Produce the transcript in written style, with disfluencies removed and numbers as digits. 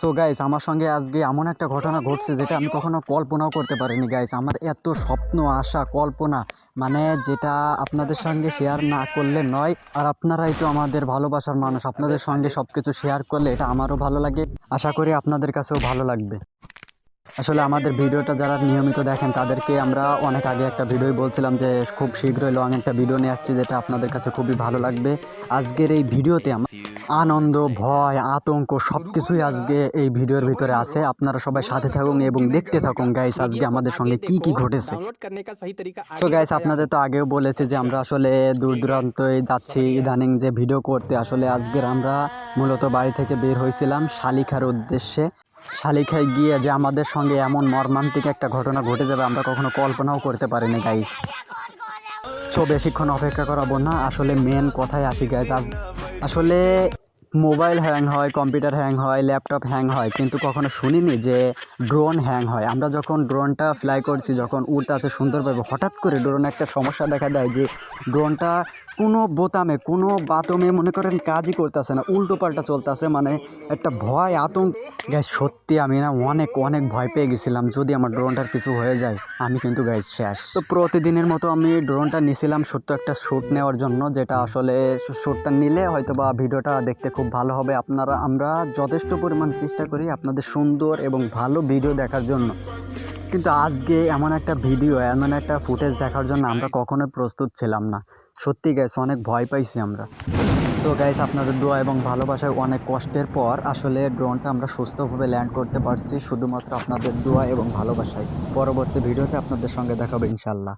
So guys, আমার সঙ্গে আজকে এমন একটা ঘটনা ঘটছে যেটা আমি কখনো কল্পনাও করতে পারিনি গাইস। আমার এত স্বপ্ন, আশা, কল্পনা, মানে যেটা আপনাদের সঙ্গে শেয়ার না করলে নয়। আর আপনারাই তো আমাদের ভালোবাসার মানুষ, আপনাদের সঙ্গে সব কিছু শেয়ার করলে এটা আমারও ভালো লাগে, আশা করি আপনাদের কাছেও ভালো লাগবে। আসলে আমাদের ভিডিওটা যারা নিয়মিত দেখেন তাদেরকে আমরা অনেক আগে একটা ভিডিও বলছিলাম যে খুব শীঘ্রই লং একটা ভিডিও নিয়ে আসছি, যেটা আপনাদের কাছে খুবই ভালো লাগবে। আজকের এই ভিডিওতে আনন্দ, ভয়, আতঙ্ক সব কিছুই আজকে এই ভিডিওর ভিতরে আছে। আপনারা সবাই সাথে থাকুন এবং দেখতে থাকুন গাইস আজকে আমাদের সঙ্গে কি কি ঘটেছে। তো গাইস, আপনাদের তো আগেও বলেছি যে আমরা আসলে দূর দূরান্তে যাচ্ছি ইদানিং যে ভিডিও করতে। আসলে আজকের আমরা মূলত বাড়ি থেকে বের হয়েছিলাম শালিখার উদ্দেশ্যে। শালিখায় গিয়ে যে আমাদের সঙ্গে এমন মর্মান্তিক একটা ঘটনা ঘটে যাবে আমরা কখনো কল্পনাও করতে পারিনি গাইস। তো বেশিক্ষণ অপেক্ষা করাবো না, আসলে মেন কথায় আসি গাইস। আসলে মোবাইল হ্যাং হয়, কম্পিউটার হ্যাং হয়, ল্যাপটপ হ্যাং হয়, কিন্তু কখনো শুনিনি যে ড্রোন হ্যাং হয়। আমরা যখন ড্রোনটা ফ্লাই করছি, যখন উড়তে আছে সুন্দরভাবে, হঠাৎ করে ড্রোনে একটা সমস্যা দেখা দেয় যে ড্রোনটা কোনো বোতামে, কোনো বাতমে মনে করেন কাজই করতেছে না, উল্টো পাল্টা চলতেছে। মানে একটা ভয়, আতঙ্ক গাইস। সত্যি আমি না অনেক অনেক ভয় পেয়ে গেছিলাম, যদি আমার ড্রোনটার কিছু হয়ে যায় আমি কিন্তু গাইস শেষ। তো প্রতিদিনের মতো আমি ড্রোনটা নিয়েছিলাম ছোট্ট একটা শ্যুট নেওয়ার জন্য, যেটা আসলে শ্যুটটা নিলে হয়তো বা ভিডিওটা দেখতে খুব ভালো হবে। আমরা যথেষ্ট পরিমাণ চেষ্টা করি আপনাদের সুন্দর এবং ভালো ভিডিও দেখার জন্য, কিন্তু আজকে এমন একটা ভিডিও, এমন একটা ফুটেজ দেখার জন্য আমরা কখনোই প্রস্তুত ছিলাম না। সত্যি গাইস, অনেক ভয় পাইছি আমরা। সো গাইস, আপনাদের দোয়া এবং ভালোবাসায় অনেক কষ্টের পর আসলে ড্রোনটা আমরা সুস্থভাবে ল্যান্ড করতে পারছি, শুধুমাত্র আপনাদের দোয়া এবং ভালোবাসায়। পরবর্তী ভিডিওতে আপনাদের সঙ্গে দেখা হবে ইনশাল্লাহ।